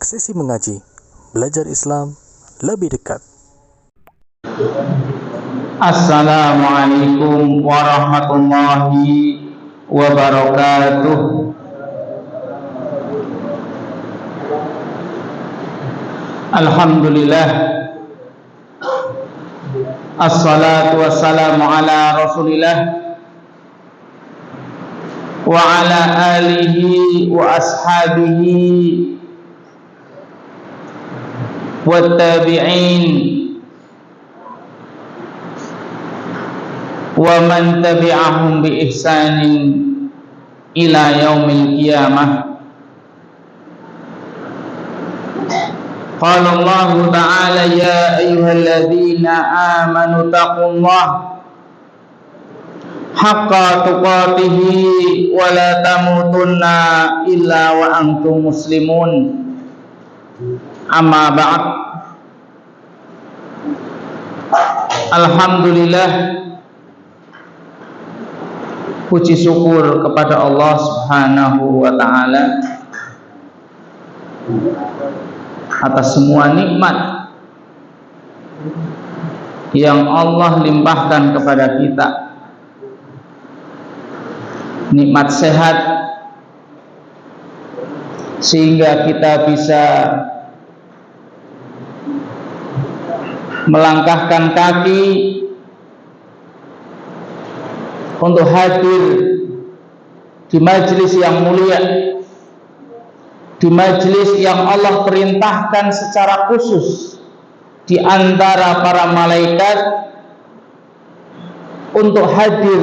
Sesi mengaji, belajar Islam lebih dekat. Assalamualaikum warahmatullahi wabarakatuh. Alhamdulillah, assalatu wassalamu ala rasulillah wa ala alihi wa ashabihi wa tabi'in wa man tabi'ahum bi ihsanin ila yaumil qiyamah. Qala Allah ta'ala ya ayyuhalladzina amanu taqullaha haqqa tuqatih wa la tamutunna illa wa antum muslimun. Amma ba'd. Alhamdulillah, puji syukur kepada Allah Subhanahu wa ta'ala atas semua nikmat yang Allah limpahkan kepada kita. Nikmat sehat sehingga kita bisa melangkahkan kaki untuk hadir di majelis yang mulia, di majelis yang Allah perintahkan secara khusus di antara para malaikat untuk hadir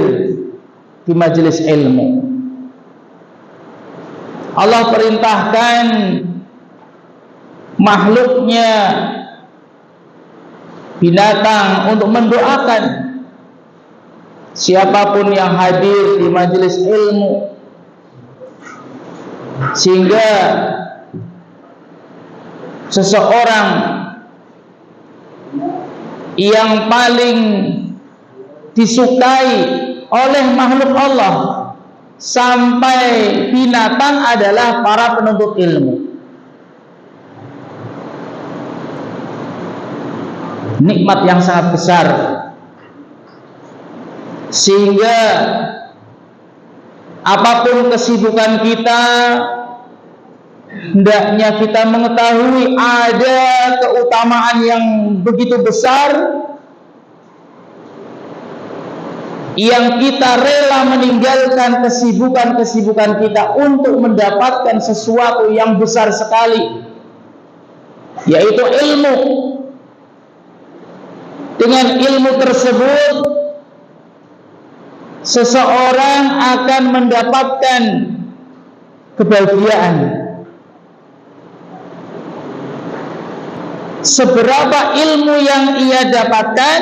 di majelis ilmu. Allah perintahkan makhluknya, binatang, untuk mendoakan siapapun yang hadir di majelis ilmu, sehingga seseorang yang paling disukai oleh makhluk Allah sampai binatang adalah para penuntut ilmu. Nikmat yang sangat besar, sehingga apapun kesibukan kita, hendaknya kita mengetahui ada keutamaan yang begitu besar yang kita rela meninggalkan kesibukan-kesibukan kita untuk mendapatkan sesuatu yang besar sekali, yaitu ilmu. Dengan ilmu tersebut seseorang akan mendapatkan kebahagiaan. Seberapa ilmu yang ia dapatkan,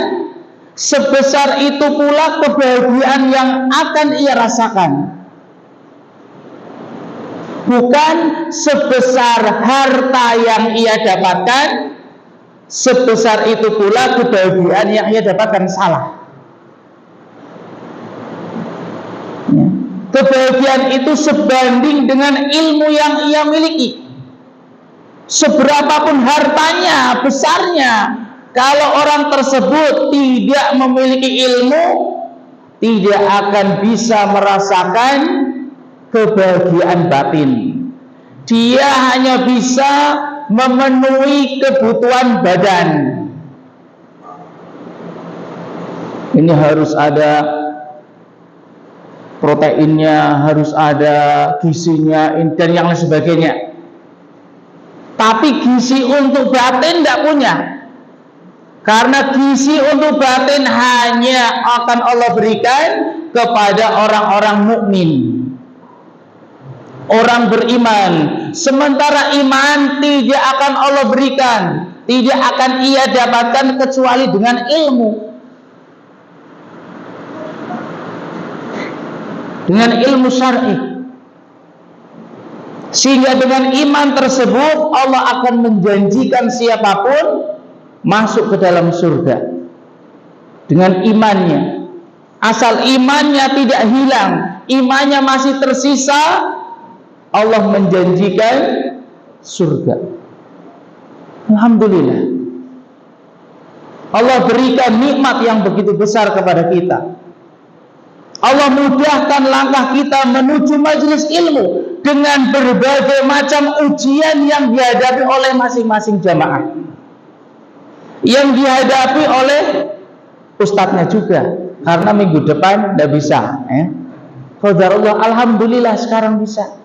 sebesar itu pula kebahagiaan yang akan ia rasakan. Bukan sebesar harta yang ia dapatkan, sebesar itu pula kebahagiaan yang ia dapatkan. Salah. Kebahagiaan itu sebanding dengan ilmu yang ia miliki. Seberapapun hartanya, besarnya, kalau orang tersebut tidak memiliki ilmu, tidak akan bisa merasakan kebahagiaan batin. Dia hanya bisa memenuhi kebutuhan badan. Ini harus ada proteinnya, harus ada gizinya, dan yang lain sebagainya. Tapi gizi untuk batin tidak punya. Karena gizi untuk batin hanya akan Allah berikan kepada orang-orang mukmin, orang beriman. Sementara iman tidak akan Allah berikan, tidak akan ia dapatkan kecuali dengan ilmu. Dengan ilmu syar'i. Sehingga dengan iman tersebut Allah akan menjanjikan siapapun masuk ke dalam surga dengan imannya. Asal imannya tidak hilang, imannya masih tersisa, Allah menjanjikan surga. Alhamdulillah, Allah berikan nikmat yang begitu besar kepada kita. Allah mudahkan langkah kita menuju majelis ilmu dengan berbagai macam ujian yang dihadapi oleh masing-masing jamaah, yang dihadapi oleh ustadznya juga, karena minggu depan tidak bisa. Qadarullah, alhamdulillah sekarang bisa.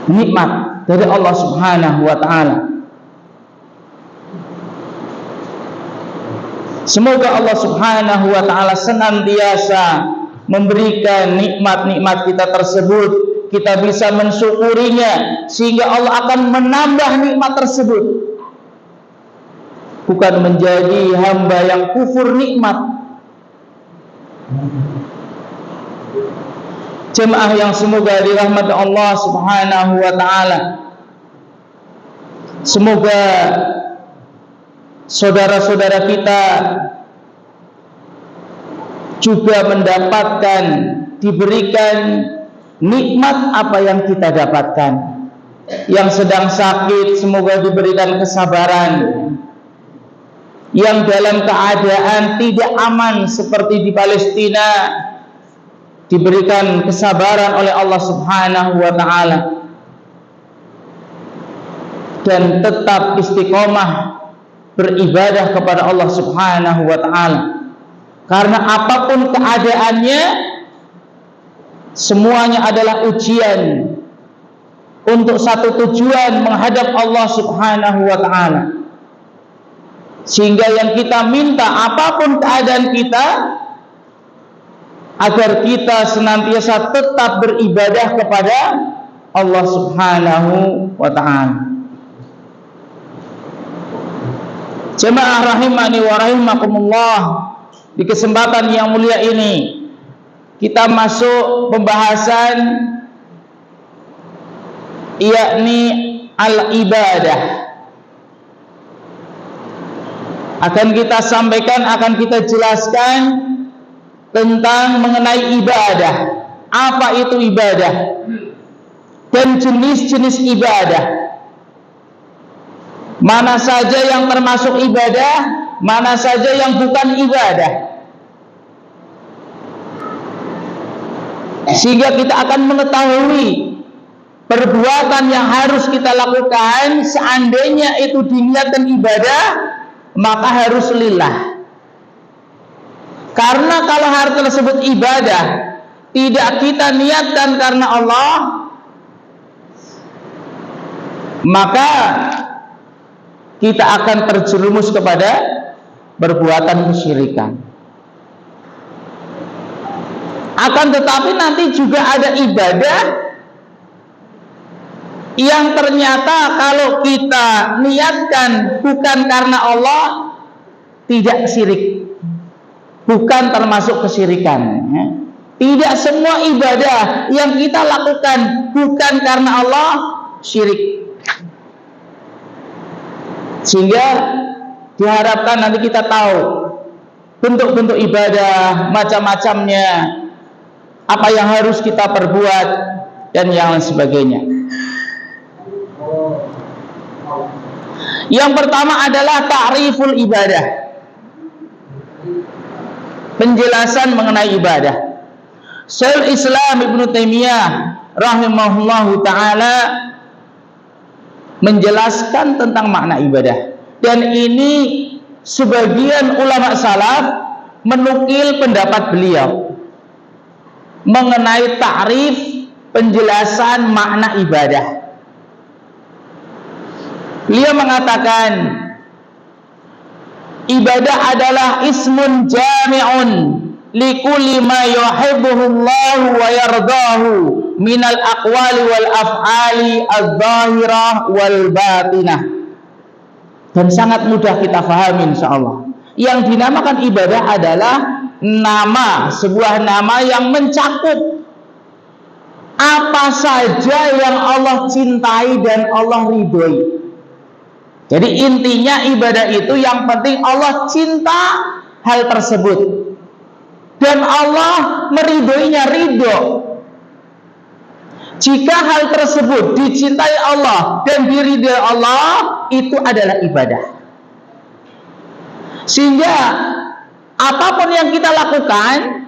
Nikmat dari Allah Subhanahu wa ta'ala. Semoga Allah Subhanahu wa ta'ala senantiasa memberikan nikmat-nikmat kita tersebut, kita bisa mensyukurinya, sehingga Allah akan menambah nikmat tersebut, bukan menjadi hamba yang kufur nikmat. Jemaah yang semoga dirahmati Allah Subhanahu wa ta'ala, semoga saudara-saudara kita juga mendapatkan, diberikan nikmat apa yang kita dapatkan. Yang sedang sakit semoga diberikan kesabaran, yang dalam keadaan tidak aman seperti di Palestina diberikan kesabaran oleh Allah Subhanahu wa ta'ala, dan tetap istiqomah beribadah kepada Allah Subhanahu wa ta'ala. Karena apapun keadaannya, semuanya adalah ujian untuk satu tujuan, menghadap Allah Subhanahu wa ta'ala. Sehingga yang kita minta, apapun keadaan kita, agar kita senantiasa tetap beribadah kepada Allah Subhanahu wa ta'ala. Jemaah rahimani wa rahimakumullah, di kesempatan yang mulia ini kita masuk pembahasan, yakni al-ibadah. Akan kita sampaikan, akan kita jelaskan tentang mengenai ibadah. Apa itu ibadah dan jenis-jenis ibadah, mana saja yang termasuk ibadah, mana saja yang bukan ibadah, sehingga kita akan mengetahui perbuatan yang harus kita lakukan. Seandainya itu diniatkan ibadah, maka harus lillah. Karena kalau hal tersebut ibadah tidak kita niatkan karena Allah, maka kita akan terjerumus kepada perbuatan kesyirikan. Akan tetapi nanti juga ada ibadah yang ternyata kalau kita niatkan bukan karena Allah, tidak syirik, bukan termasuk kesyirikan. Tidak semua ibadah yang kita lakukan bukan karena Allah syirik. Sehingga diharapkan nanti kita tahu bentuk-bentuk ibadah, macam-macamnya, apa yang harus kita perbuat, dan yang lain sebagainya. Yang pertama adalah ta'riful ibadah, penjelasan mengenai ibadah. Syaikhul Islam Ibnu Taimiyah rahimahullahu ta'ala menjelaskan tentang makna ibadah, dan ini sebagian ulama salaf menukil pendapat beliau mengenai ta'rif, penjelasan makna ibadah. Beliau mengatakan ibadah adalah ismun jami'un likulli ma yuhibbuhu Allah wa yardahu minal aqwali wal af'ali adh-dhahirah wal batinah. Dan sangat mudah kita fahami insyaallah. Yang dinamakan ibadah adalah nama, sebuah nama yang mencakup apa saja yang Allah cintai dan Allah ridhoi. Jadi intinya ibadah itu yang penting Allah cinta hal tersebut dan Allah meridhoinya, ridho. Jika hal tersebut dicintai Allah dan diridhai Allah, itu adalah ibadah. Sehingga apapun yang kita lakukan,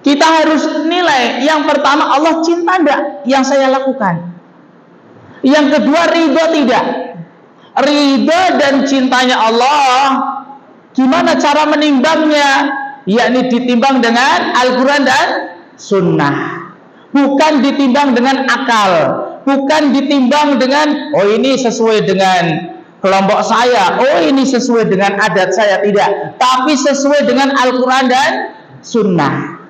kita harus nilai. Yang pertama, Allah cinta enggak yang saya lakukan? Yang kedua, ridho tidak? Ridho dan cintanya Allah, gimana cara menimbangnya? Yakni ditimbang dengan Al-Quran dan Sunnah. Bukan ditimbang dengan akal, bukan ditimbang dengan oh ini sesuai dengan kelompok saya, oh ini sesuai dengan adat saya, tidak, tapi sesuai dengan Al-Quran dan Sunnah.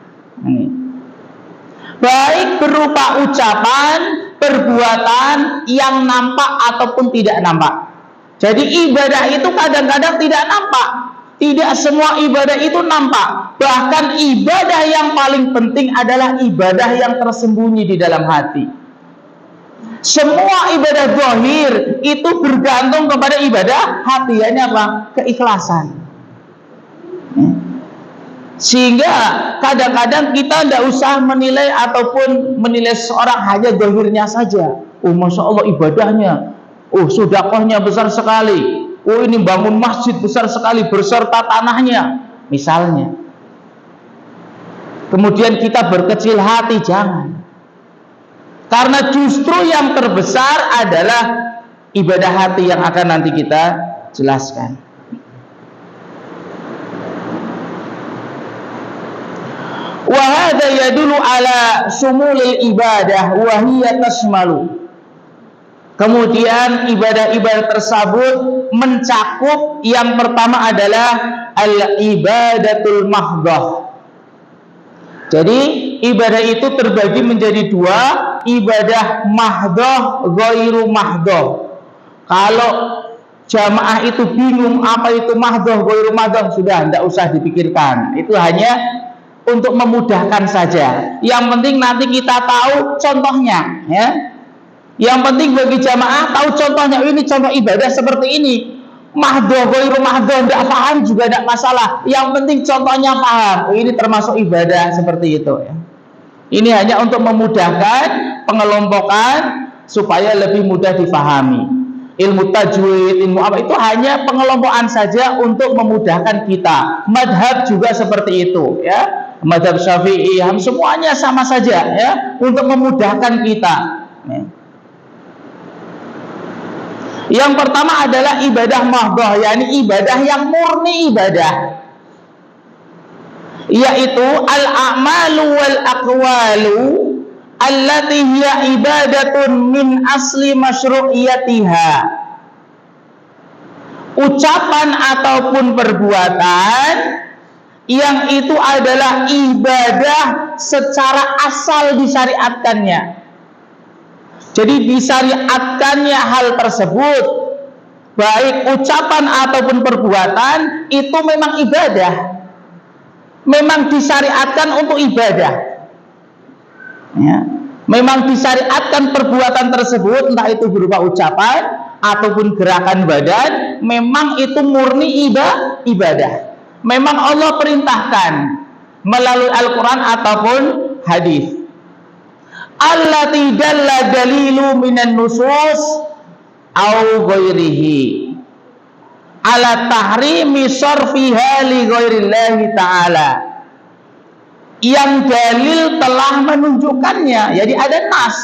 Baik berupa ucapan, perbuatan yang nampak ataupun tidak nampak. Jadi ibadah itu kadang-kadang tidak nampak. Tidak semua ibadah itu nampak. Bahkan ibadah yang paling penting adalah ibadah yang tersembunyi di dalam hati. Semua ibadah zahir itu bergantung kepada ibadah hati. Ini apa? Keikhlasan. Sehingga kadang-kadang kita tidak usah menilai ataupun menilai seorang hanya zahirnya saja. Oh, masya Allah ibadahnya. Oh, sedekahnya besar sekali. Oh, ini bangun masjid besar sekali beserta tanahnya, misalnya. Kemudian kita berkecil hati, jangan. Karena justru yang terbesar adalah ibadah hati yang akan nanti kita jelaskan. Wa hadza yadullu ala shumulil ibadah wa hiya tashmalu. Kemudian ibadah-ibadah tersebut mencakup yang pertama adalah al-ibadatul mahdhah. Jadi ibadah itu terbagi menjadi dua, ibadah mahdhah, ghairu mahdhah. Kalau jamaah itu bingung apa itu mahdhah, ghairu mahdhah, sudah tidak usah dipikirkan. Itu hanya untuk memudahkan saja. Yang penting nanti kita tahu contohnya, ya. Yang penting bagi jamaah tahu contohnya. Ini contoh ibadah seperti ini. Mahdhah, ghairu mahdhah, tidak paham juga tidak masalah. Yang penting contohnya paham. Ini termasuk ibadah seperti itu, ya. Ini hanya untuk memudahkan pengelompokan supaya lebih mudah difahami. Ilmu tajwid, ilmu apa itu hanya pengelompokan saja untuk memudahkan kita. Madhab juga seperti itu, ya. Madhab Syafi'i, semuanya sama saja, ya, untuk memudahkan kita, ya. Yang pertama adalah ibadah mahdhah, yakni ibadah yang murni ibadah, yaitu al-a'malu wal aqwalu allati hiya ibadatun min asli masyru'iyatiha. Ucapan ataupun perbuatan yang itu adalah ibadah secara asal disyariatkannya. Jadi disyariatkannya hal tersebut, baik ucapan ataupun perbuatan, itu memang ibadah. Memang disyariatkan untuk ibadah, ya. Memang disyariatkan perbuatan tersebut, entah itu berupa ucapan ataupun gerakan badan, memang itu murni ibadah. Memang Allah perintahkan melalui Al-Quran ataupun hadis. Allati dalla dalilu minan nusus au ghairihi ala tahrimi sarfiha li ghairillahi ta'ala. Yang dalil telah menunjukkannya. Jadi ada nas,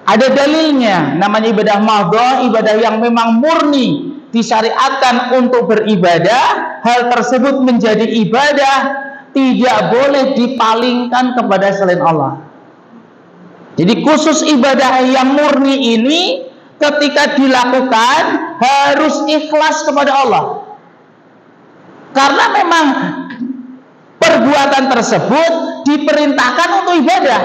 ada dalilnya. Namanya ibadah mahdhah, ibadah yang memang murni disyariatkan untuk beribadah. Hal tersebut menjadi ibadah, tidak boleh dipalingkan kepada selain Allah. Jadi khusus ibadah yang murni ini ketika dilakukan harus ikhlas kepada Allah. Karena memang perbuatan tersebut diperintahkan untuk ibadah,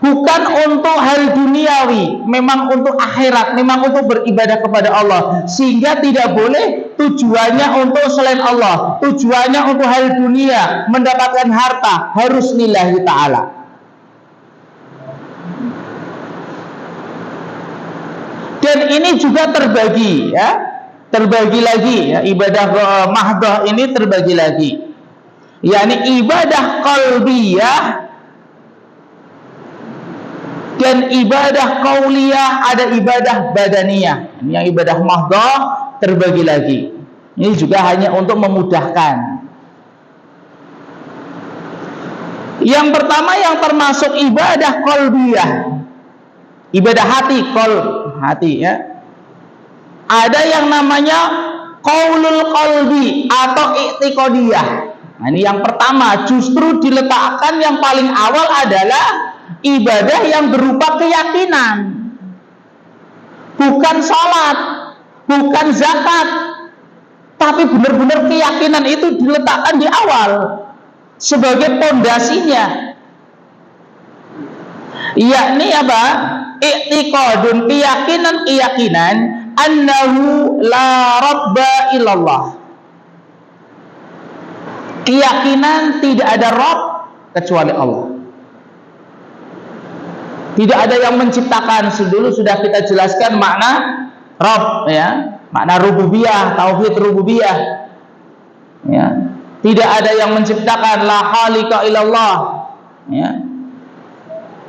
bukan untuk hal duniawi, memang untuk akhirat, memang untuk beribadah kepada Allah. Sehingga tidak boleh tujuannya untuk selain Allah, tujuannya untuk hal dunia, mendapatkan harta, harus lillahi ta'ala. Dan ini juga terbagi, ya, terbagi lagi, ya, ibadah mahdhah ini terbagi lagi, yakni ibadah qalbiyah Kemudian ibadah qauliyah, ada ibadah badaniyah. Ini yang ibadah mahdhah terbagi lagi. Ini juga hanya untuk memudahkan. Yang pertama yang termasuk ibadah qalbiyah. Ibadah hati, qalb, hati ya. Ada yang namanya qaulul qalbi atau i'tiqadiyah. Nah, ini yang pertama, justru diletakkan yang paling awal adalah ibadah yang berupa keyakinan. Bukan sholat, bukan zakat, tapi benar-benar keyakinan itu diletakkan di awal sebagai pondasinya. Yakni apa? I'tiqadun, keyakinan annahu la rabba illallah. Keyakinan tidak ada Rabb kecuali Allah. Tidak ada yang menciptakan. Dulu sudah kita jelaskan makna Rabb ya, makna rububiyah, tauhid rububiyah. Ya. Tidak ada yang menciptakan, la khaliqa illallah. Ya.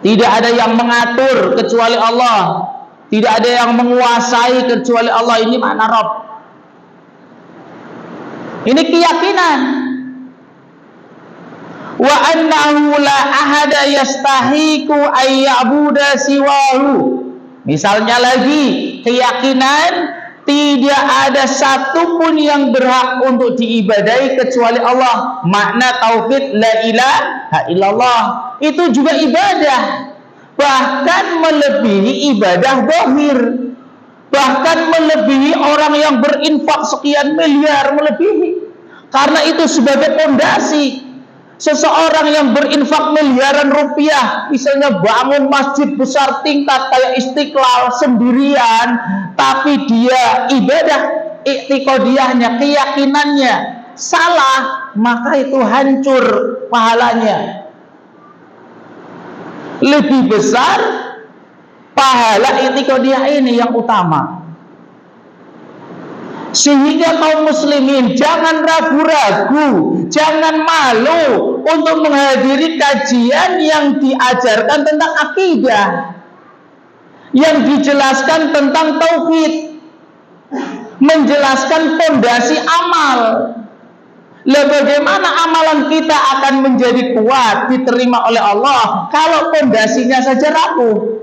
Tidak ada yang mengatur kecuali Allah. Tidak ada yang menguasai kecuali Allah. Ini makna Rabb. Ini keyakinan. Wa annahu la ahada yastahiqu ayyabuda siwahu. Misalnya lagi, keyakinan tidak ada satupun yang berhak untuk diibadahi kecuali Allah. Makna tauhid la ilaha illallah itu juga ibadah, bahkan melebihi ibadah zahir, bahkan melebihi orang yang berinfak sekian miliar, melebihi. Karena itu sebagai pondasi. Seseorang yang berinfak miliaran rupiah, misalnya bangun masjid besar tingkat kayak Istiqlal sendirian, tapi dia ibadah i'tiqadiyahnya, keyakinannya salah, maka itu hancur pahalanya. Lebih besar pahala i'tiqadiyah ini yang utama. Sehingga kaum muslimin jangan ragu-ragu, jangan malu untuk menghadiri kajian yang diajarkan tentang akidah, yang dijelaskan tentang tauhid, menjelaskan fondasi amal. Lah bagaimana amalan kita akan menjadi kuat, diterima oleh Allah kalau fondasinya saja rapuh?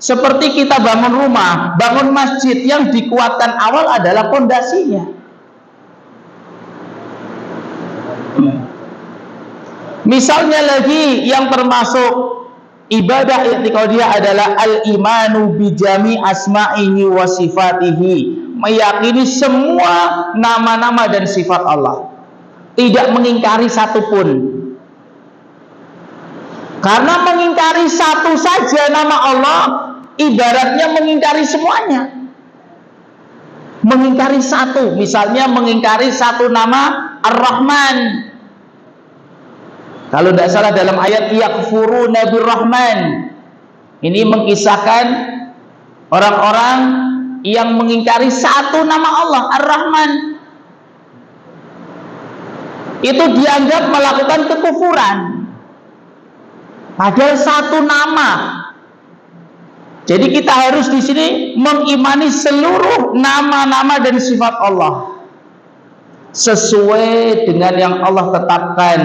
Seperti kita bangun rumah, bangun masjid, yang dikuatkan awal adalah fondasinya. Misalnya lagi yang termasuk ibadah i'tiqadiyah adalah al-imanu bijami asma'ihi wa sifatihi, meyakini semua nama-nama dan sifat Allah, tidak mengingkari satupun. Karena mengingkari satu saja nama Allah ibaratnya mengingkari semuanya. Mengingkari satu, misalnya mengingkari satu nama Ar-Rahman. Kalau tidak salah dalam ayat yakfuruna bir-Rahman, ini mengisahkan orang-orang yang mengingkari satu nama Allah Ar-Rahman. Itu dianggap melakukan kekufuran. Padahal satu nama. Jadi kita harus di sini mengimani seluruh nama-nama dan sifat Allah sesuai dengan yang Allah tetapkan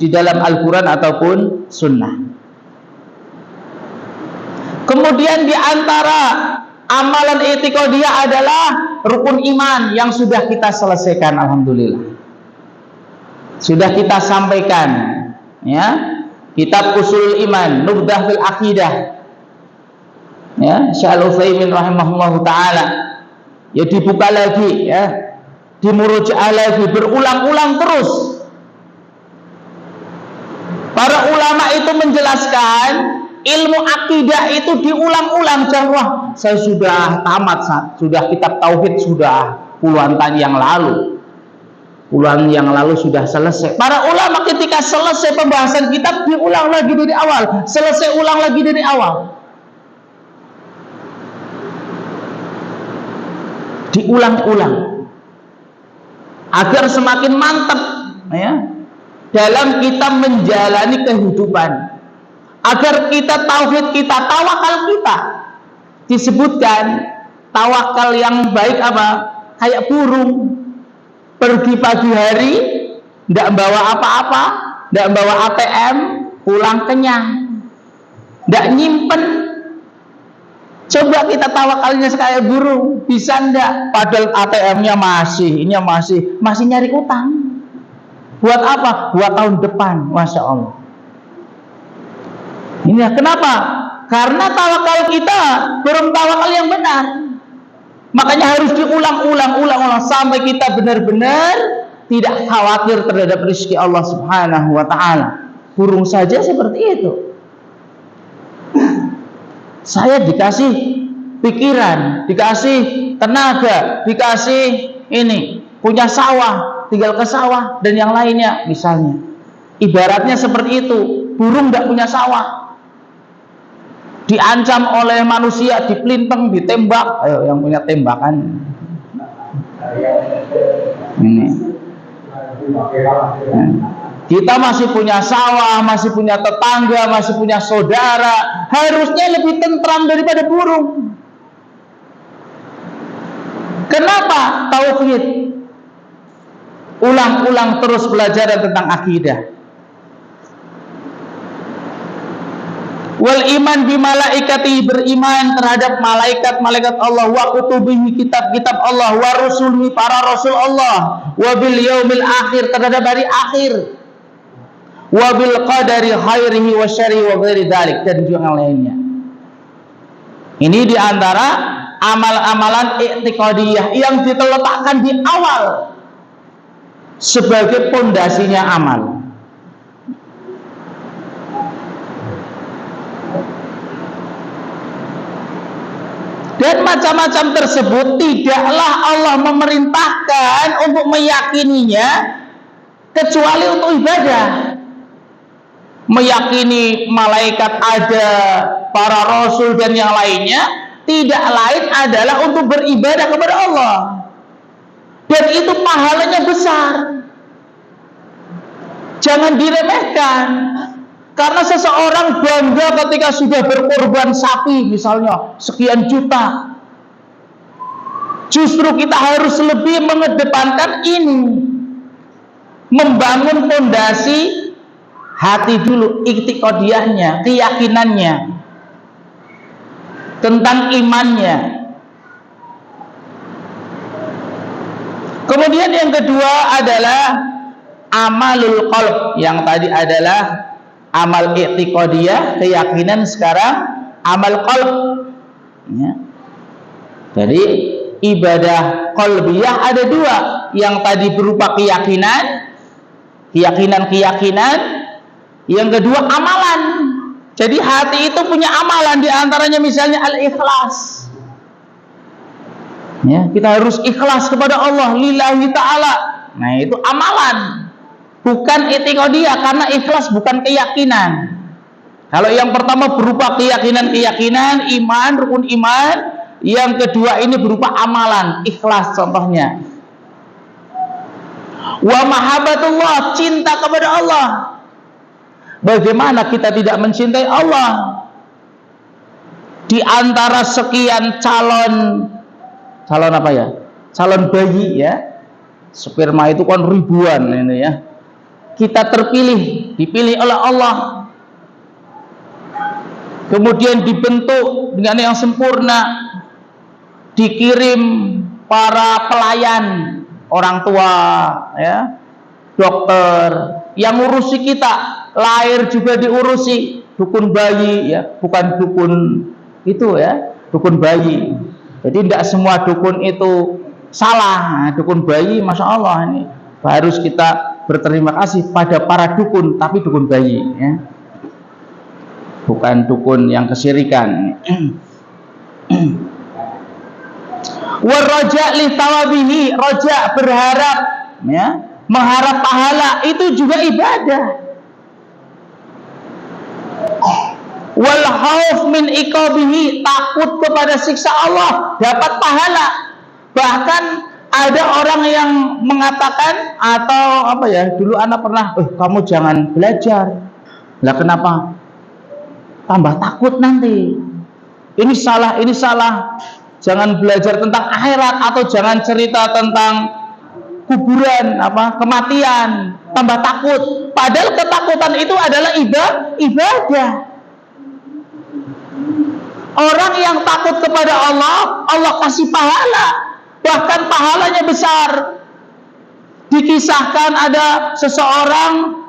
di dalam Al-Quran ataupun Sunnah. Kemudian di antara amalan i'tiqadiyah adalah rukun iman yang sudah kita selesaikan, alhamdulillah. Sudah kita sampaikan, ya. Kitab Ushulul Iman, Nubdah fil Aqidah, ya, Syekh Al-Utsaimin rahimahullahu taala, ya dibuka lagi, ya, dimurojaah lagi, berulang-ulang terus. Para ulama itu menjelaskan ilmu akidah itu diulang-ulang. Wah, saya sudah tamat, sudah kitab tauhid sudah puluhan tahun yang lalu. Puluhan yang lalu sudah selesai. Para ulama ketika selesai pembahasan kitab diulang lagi dari awal, selesai ulang lagi dari awal. Diulang-ulang agar semakin mantap, ya, dalam kita menjalani kehidupan. agar kita tauhid kita, tawakal kita. Disebutkan tawakal yang baik apa? Kayak burung pergi pagi hari, tidak bawa apa-apa, tidak bawa ATM, pulang kenyang, tidak nyimpen. Coba kita tawakalnya kayak burung, bisa ndak? Padahal ATM-nya masih nyari utang. Buat apa? Buat tahun depan, masya Allah. Ini kenapa? Karena tawakal kita belum tawakal yang benar. Makanya harus diulang-ulang sampai kita benar-benar tidak khawatir terhadap rezeki Allah Subhanahu wa taala. Burung saja seperti itu. Saya dikasih pikiran, dikasih tenaga, dikasih ini, punya sawah, tinggal ke sawah dan yang lainnya misalnya. Ibaratnya seperti itu, burung tidak punya sawah. Diancam oleh manusia, dipelintang, ditembak. Ayo yang punya tembakan. Ini. Kita masih punya sawah, masih punya tetangga, masih punya saudara. Harusnya lebih tentram daripada burung. Kenapa? Tauhid. Ulang-ulang terus belajar tentang akidah. Wal iman bi malaikati, beriman terhadap malaikat Allah, wa kutubihi, kitab-kitab Allah, wa rusulihi, para rasul Allah, wa bil yaumil akhir, terhadap hari akhir, wa bil qadari khairihi wa syarrihi wa ghairi dzalik, dan juga yang lainnya. Ini diantara amal-amalan i'tiqadiyah yang diletakkan di awal sebagai pondasinya amal. Dan macam-macam tersebut tidaklah Allah memerintahkan untuk meyakininya kecuali untuk ibadah. Meyakini malaikat ada, para rasul dan yang lainnya tidak lain adalah untuk beribadah kepada Allah. Dan itu pahalanya besar. Jangan diremehkan. Karena seseorang bangga ketika sudah berkorban sapi misalnya sekian juta. Justru kita harus lebih mengedepankan ini, membangun fondasi hati dulu, i'tiqadiyahnya, keyakinannya tentang imannya. Kemudian yang kedua adalah amalul qalb. Yang tadi adalah amal i'tiqadiyah, keyakinan, sekarang amal qalb. Ya. Jadi ibadah qalbiyah ada dua. Yang tadi berupa keyakinan. Yang kedua amalan. Jadi hati itu punya amalan, diantaranya misalnya al-ikhlas. Ya, kita harus ikhlas kepada Allah lillahi ta'ala. Nah itu amalan, bukan i'tiqadiyah, karena ikhlas bukan keyakinan. Kalau yang pertama berupa keyakinan, iman, rukun iman. Yang kedua ini berupa amalan, ikhlas contohnya. Wa mahabbatullah, cinta kepada Allah. Bagaimana kita tidak mencintai Allah? Di antara sekian calon apa ya? Calon bayi ya. Sperma itu kan ribuan ini ya. Kita dipilih oleh Allah. Kemudian dibentuk dengan yang sempurna. Dikirim para pelayan, orang tua ya, dokter yang ngurusi kita. Lahir juga diurusi, dukun bayi ya, bukan dukun itu ya, dukun bayi. Jadi tidak semua dukun itu salah. Nah, dukun bayi, masya Allah, ini harus kita berterima kasih pada para dukun, tapi dukun bayi ya, bukan dukun yang kesyirikan. Waraja li thawabihi, raja berharap ya, mengharap pahala, itu juga ibadah. Wal khauf min iqabihi, takut kepada siksa Allah, dapat pahala. Bahkan ada orang yang mengatakan, atau apa ya, dulu anak pernah, kamu jangan belajar. Lah kenapa? tambah takut nanti. Ini salah, ini salah. Jangan belajar tentang akhirat atau jangan cerita tentang kuburan, kematian, tambah takut. Padahal ketakutan itu adalah ibadah. Orang yang takut kepada Allah, Allah kasih pahala, bahkan pahalanya besar. Dikisahkan ada seseorang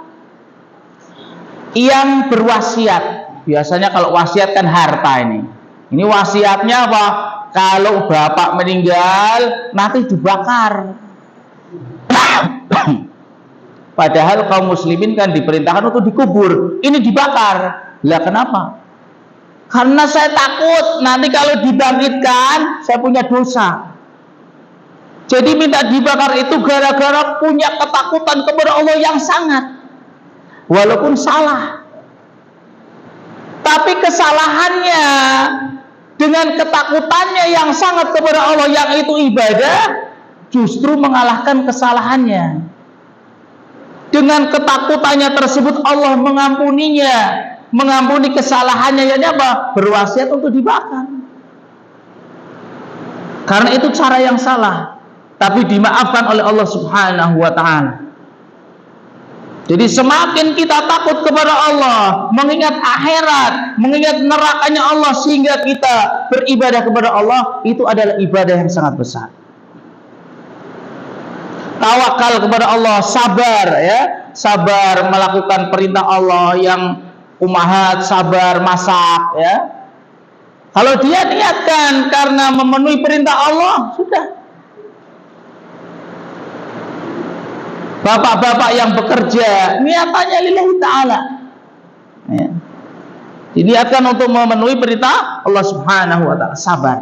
yang berwasiat. Biasanya kalau wasiat kan harta ini. Ini wasiatnya apa? Kalau bapak meninggal nanti dibakar. Padahal kaum muslimin kan diperintahkan untuk dikubur. Ini dibakar. Lah kenapa? Karena saya takut nanti kalau dibangkitkan saya punya dosa. Jadi minta dibakar itu gara-gara punya ketakutan kepada Allah yang sangat. Walaupun salah. Tapi kesalahannya dengan ketakutannya yang sangat kepada Allah yang itu ibadah, justru mengalahkan kesalahannya. Dengan ketakutannya tersebut Allah mengampuninya, mengampuni kesalahannya. Yang apa? Berwasiat untuk dibakar. Karena itu cara yang salah, tapi dimaafkan oleh Allah Subhanahu wa ta'ala. Jadi semakin kita takut kepada Allah, mengingat akhirat, mengingat nerakanya Allah, sehingga kita beribadah kepada Allah, itu adalah ibadah yang sangat besar. Tawakal kepada Allah, sabar ya, sabar melakukan perintah Allah yang umahat, sabar masak ya. Kalau dia niatkan karena memenuhi perintah Allah, sudah. Bapak-bapak yang bekerja niatannya lillahi ta'ala ya. Diniatkan untuk memenuhi perintah Allah Subhanahu wa ta'ala, sabar.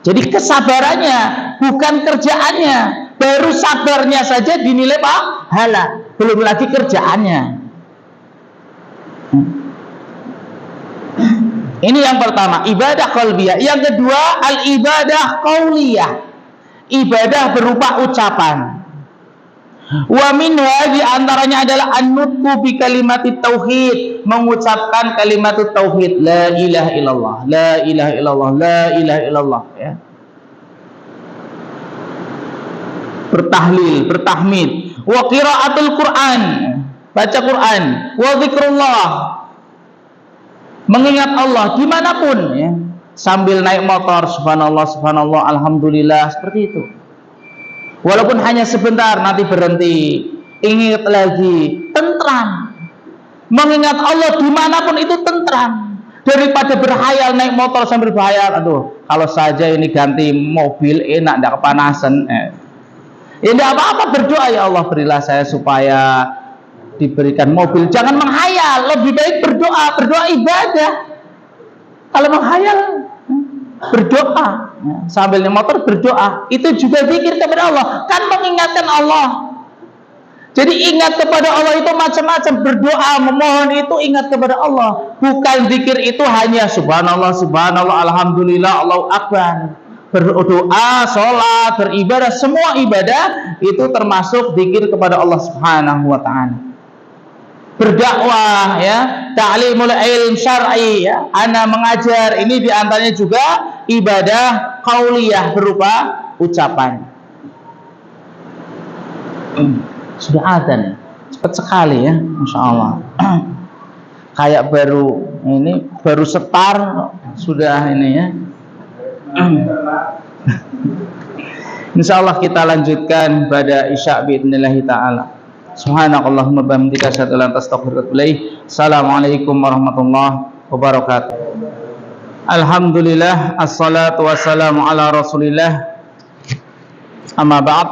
Jadi kesabarannya bukan kerjaannya. Baru sabarnya saja dinilai pahala, belum lagi kerjaannya. Ini yang pertama, ibadah qalbiyah. Yang kedua, al-ibadah qauliyah. Ibadah berupa ucapan. Wa minha, di antaranya adalah an-nutqu bi kalimatit tauhid, mengucapkan kalimat tauhid, la ilaha illallah, la ilaha illallah, la ilaha illallah ya. Bertahlil, bertahmid, wa qiraatul Quran, baca Quran, wa zikrullah, mengingat Allah dimanapun ya. Sambil naik motor, subhanallah, subhanallah, alhamdulillah, seperti itu. Walaupun hanya sebentar, nanti berhenti, ingat lagi, tentram. Mengingat Allah dimanapun itu tentram. Daripada berhayal naik motor sambil berhayal, aduh, kalau saja ini ganti mobil enak, tidak kepanasan. Ya tidak apa-apa, berdoa, ya Allah berilah saya supaya diberikan mobil. Jangan menghayal, lebih baik berdoa, berdoa ibadah. Kalau menghayal, berdoa ya, sambil naik motor berdoa, itu juga zikir kepada Allah, kan mengingatkan Allah. Jadi ingat kepada Allah itu macam-macam, berdoa, memohon itu ingat kepada Allah. Bukan zikir itu hanya subhanallah, subhanallah, alhamdulillah, Allahu akbar. Berdoa, sholat, beribadah, semua ibadah itu termasuk zikir kepada Allah Subhanahu wa ta'ala. Berdakwah ya, ta'limul ilm syar'i ya, ana mengajar, ini diantaranya juga ibadah qauliyah berupa ucapan. Sudah adzan, cepat sekali ya, masya Allah. Kayak baru setar sudah ini ya. Insyaallah kita lanjutkan pada isya biidznillah taala. Subhanakallahumma bihamdika asyhadu an la ilaha illa anta astaghfiruka wa atubu ilaik. Assalamualaikum warahmatullahi wabarakatuh. Alhamdulillah, assalatu wassalamu ala Rasulillah. Amma ba'd.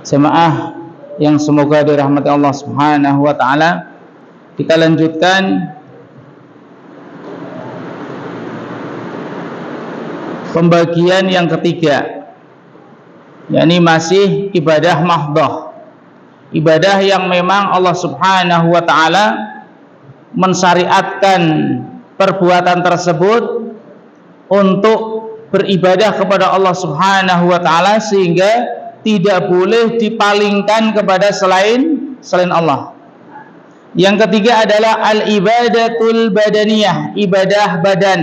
Jemaah yang semoga dirahmati Allah Subhanahu wa taala, kita lanjutkan pembagian yang ketiga, yakni masih ibadah mahdhah. Ibadah yang memang Allah Subhanahu wa ta'ala mensyariatkan perbuatan tersebut untuk beribadah kepada Allah Subhanahu wa ta'ala, sehingga tidak boleh dipalingkan kepada selain Allah. Yang ketiga adalah al-ibadatul badaniyah, ibadah badan.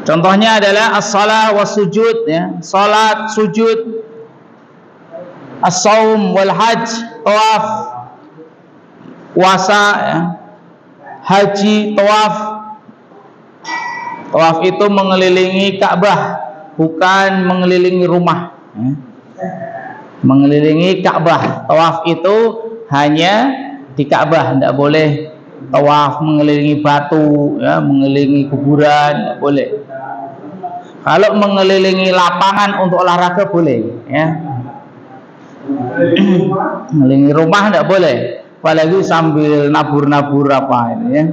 Contohnya adalah as-shalah was sujud, ya, salat, sujud, as-shaum wal hajj, tawaf, puasa, ya, haji, tawaf. Tawaf itu mengelilingi Ka'bah, bukan mengelilingi rumah, ya. Mengelilingi Ka'bah. Tawaf itu hanya di Ka'bah, tidak boleh tawaf mengelilingi batu, ya, mengelilingi kuburan, tidak boleh. Kalau mengelilingi lapangan untuk olahraga boleh, ya. Mengelilingi rumah tidak boleh, apalagi sambil nabur-nabur apa ini, ya.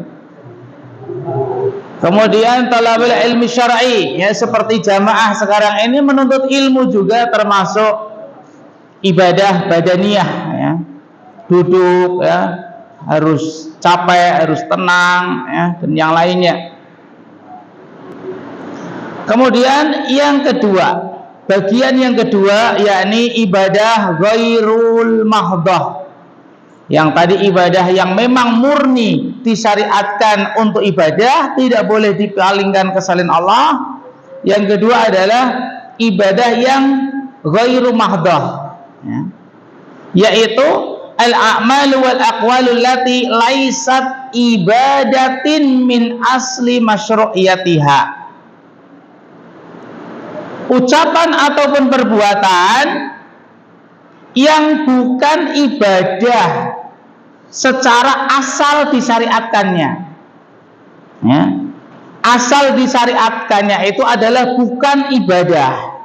Kemudian talabul ilmi syar'i, ya, seperti jamaah sekarang ini menuntut ilmu juga termasuk ibadah badaniyah, ya. Duduk, ya, harus capek, harus tenang, ya, dan yang lainnya. Kemudian yang kedua, bagian yang kedua yakni ibadah ghairul mahdhah. Yang tadi ibadah yang memang murni disyariatkan untuk ibadah, tidak boleh dipalingkan ke selain Allah. Yang kedua adalah ibadah yang ghairu mahdhah, ya, yaitu al-a'malu wal aqwalu allati laisat ibadatin min asli masyru'iyatiha. Ucapan ataupun perbuatan yang bukan ibadah secara asal disyariatkannya, ya. Asal disyariatkannya itu adalah bukan ibadah,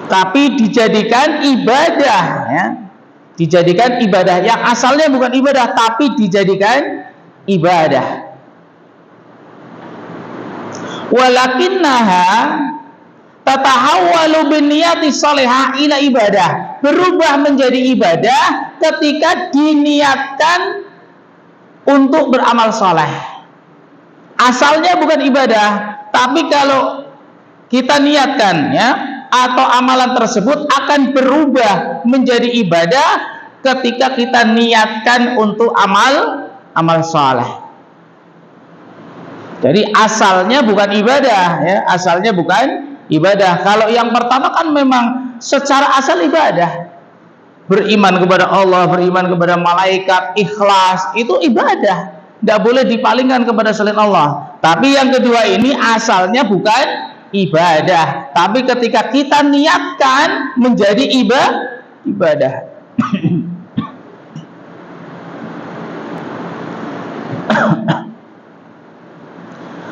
tapi dijadikan ibadah, ya. Dijadikan ibadah yang asalnya bukan ibadah tapi dijadikan ibadah. Walakinnaha tatahawwalu binniyati shalihah ila ibadah. Berubah menjadi ibadah ketika diniatkan untuk beramal saleh. Asalnya bukan ibadah, tapi kalau kita niatkan, ya, atau amalan tersebut akan berubah menjadi ibadah ketika kita niatkan untuk amal saleh. Jadi asalnya bukan ibadah, ya, asalnya bukan ibadah. Kalau yang pertama kan memang secara asal ibadah. Beriman kepada Allah, beriman kepada malaikat, ikhlas, itu ibadah. Tidak boleh dipalingkan kepada selain Allah. Tapi yang kedua ini asalnya bukan ibadah, tapi ketika kita niatkan menjadi ibadah.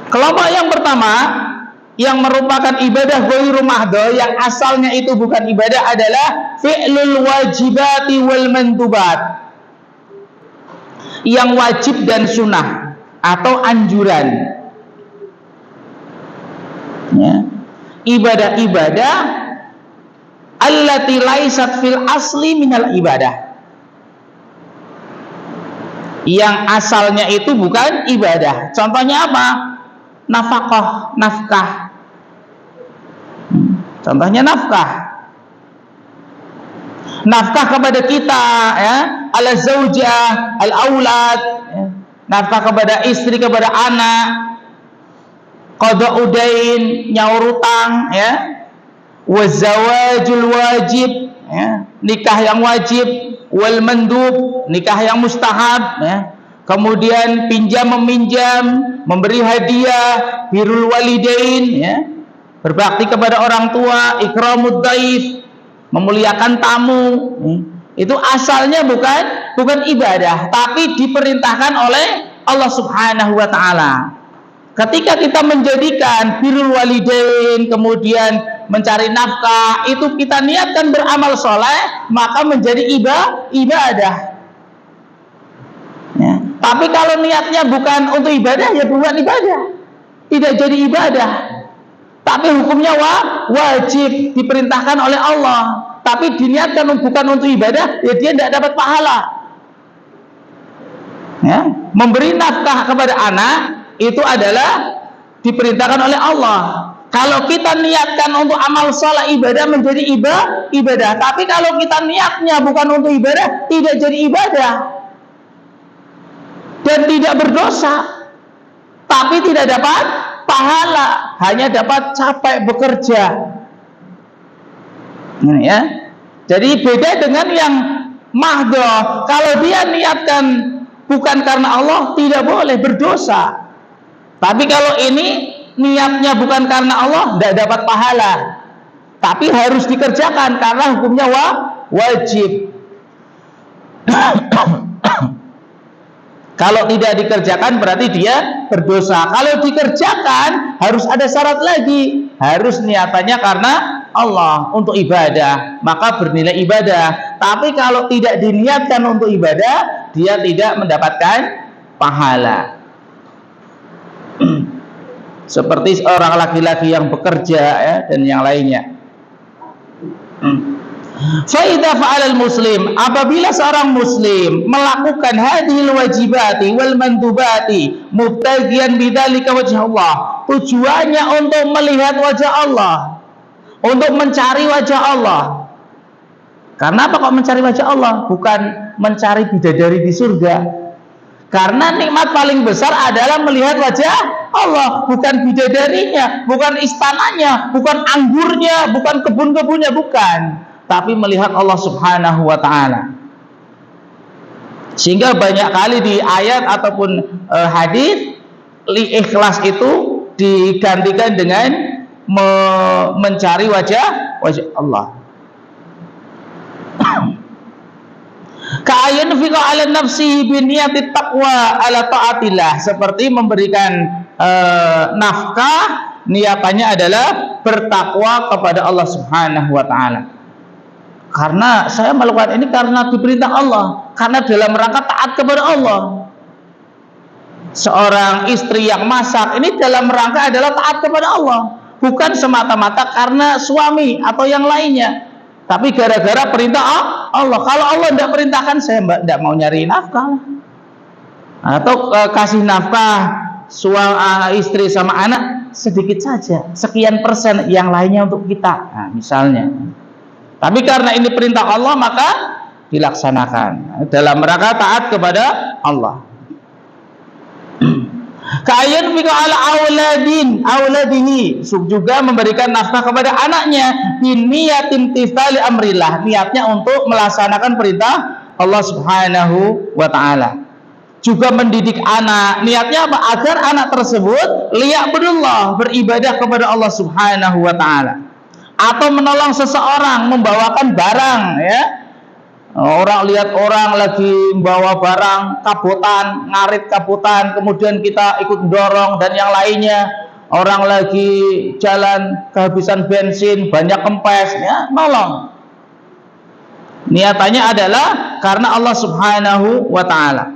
Kelompok yang pertama yang merupakan ibadah ghairu mahdhah, yang asalnya itu bukan ibadah, adalah fi'lul wajibati wal mandubat, yang wajib dan sunnah atau anjuran, ya. Ibadah-ibadah allati laisat fil asli minal ibadah, yang asalnya itu bukan ibadah. Contohnya apa? Nafkah. Contohnya nafkah kepada kita, ya, ala zaujah, al aulad, ya. Nafkah kepada istri, kepada anak, qada udain, nyaur utang, ya, wazawajul wajib, ya, nikah yang wajib, wal mandub, nikah yang mustahab, ya. Kemudian pinjam meminjam, memberi hadiah, birrul walidain, ya, berbakti kepada orang tua, ikramud dhaif, memuliakan tamu, ya. Itu asalnya bukan ibadah, tapi diperintahkan oleh Allah Subhanahu wa taala. Ketika kita menjadikan birrul walidain, kemudian mencari nafkah, itu kita niatkan beramal soleh, maka menjadi ibadah. Ya. Tapi kalau niatnya bukan untuk ibadah, ya bukan ibadah, tidak jadi ibadah. Tapi hukumnya wajib, diperintahkan oleh Allah. Tapi diniatkan bukan untuk ibadah, ya dia tidak dapat pahala. Ya. Memberi nafkah kepada anak itu adalah diperintahkan oleh Allah. Kalau kita niatkan untuk amal sholat ibadah menjadi ibadah, tapi kalau kita niatnya bukan untuk ibadah, tidak jadi ibadah dan tidak berdosa, tapi tidak dapat pahala, hanya dapat capek bekerja. Ini ya. Jadi beda dengan yang mahdoh. Kalau dia niatkan bukan karena Allah, tidak boleh, berdosa. Tapi kalau ini niatnya bukan karena Allah, tidak dapat pahala, tapi harus dikerjakan karena hukumnya wajib. Kalau tidak dikerjakan berarti dia berdosa. Kalau dikerjakan harus ada syarat lagi, harus niatannya karena Allah untuk ibadah, maka bernilai ibadah. Tapi kalau tidak diniatkan untuk ibadah, dia tidak mendapatkan pahala. Seperti seorang laki-laki yang bekerja ya, dan yang lainnya. Fa'idha fa'alal muslim, apabila seorang muslim melakukan hadhil wajibati wal mandubati mubtagian bidzalika wajh Allah, tujuannya untuk melihat wajah Allah, untuk mencari wajah Allah. Karena apa kok mencari wajah Allah? Bukan mencari bidadari di surga. Karena nikmat paling besar adalah melihat wajah Allah, bukan bidadarinya, bukan istananya, bukan anggurnya, bukan kebun-kebunnya, bukan, tapi melihat Allah Subhanahu wa ta'ala. Sehingga banyak kali di ayat ataupun hadis ikhlas itu digantikan dengan mencari wajah Allah. Ka'ayan fiqa ala nafsihi biniyati taqwa ala ta'atillah, seperti memberikan nafkah, niatannya adalah bertakwa kepada Allah Subhanahu wa ta'ala. Karena saya melakukan ini karena diperintah Allah, karena dalam rangka taat kepada Allah. Seorang istri yang masak ini dalam rangka adalah taat kepada Allah, bukan semata-mata karena suami atau yang lainnya, tapi gara-gara perintah Allah. Kalau Allah tidak perintahkan, saya tidak mau nyari nafkah. Atau kasih nafkah suami, istri sama anak sedikit saja, sekian persen, yang lainnya untuk kita, nah, misalnya. Tapi karena ini perintah Allah, maka dilaksanakan dalam rangka taat kepada Allah. Ka'ayan fika ala auladihi, juga memberikan nafkah kepada anaknya biniyatin timtithali amrillah, niatnya untuk melaksanakan perintah Allah Subhanahu wa ta'ala. Juga mendidik anak, niatnya apa? Agar anak tersebut liya'budullah, beribadah kepada Allah Subhanahu wa ta'ala. Atau menolong seseorang membawakan barang, ya. Orang lihat orang lagi membawa barang kabutan, ngarit kabutan, kemudian kita ikut dorong dan yang lainnya. Orang lagi jalan kehabisan bensin, banyak kempes, ya, nolong. Niatannya adalah karena Allah Subhanahu wa ta'ala.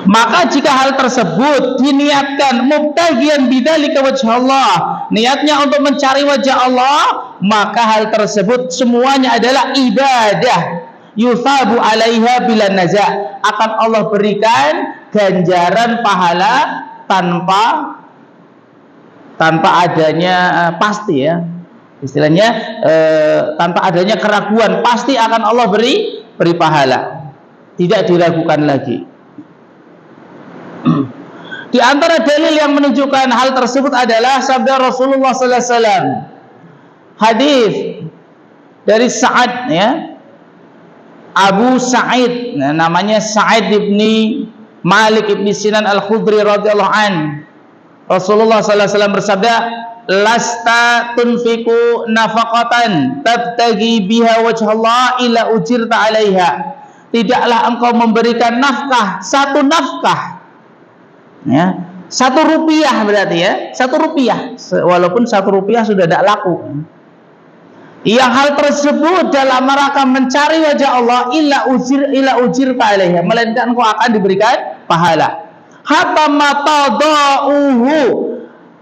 Maka jika hal tersebut diniatkan mubtagian bidzalika wajh Allah, niatnya untuk mencari wajah Allah, maka hal tersebut semuanya adalah ibadah. Yuthabu 'alaiha bila naza', akan Allah berikan ganjaran pahala tanpa adanya pasti, ya. Istilahnya tanpa adanya keraguan, pasti akan Allah beri pahala. Tidak diragukan lagi. Di antara dalil yang menunjukkan hal tersebut adalah sabda Rasulullah sallallahu alaihi wasallam. Hadis dari Sa'ad, ya. Abu Sa'id, namanya Sa'id ibni Malik ibni Sinan Al-Khudri radhiyallahu an. Rasulullah sallallahu alaihi wasallam bersabda, "Lasta tunfiku nafaqatan tabtagi biha wajhallah illa ujirta 'alaiha." Tidaklah engkau memberikan nafkah, satu nafkah, ya, 1 rupiah berarti, ya, 1 rupiah, walaupun 1 rupiah sudah tidak laku, yang hal tersebut dalam rangka mencari wajah Allah, illa ujirta 'alaiha, melainkan engkau akan diberikan pahala. Hatta matadauhu,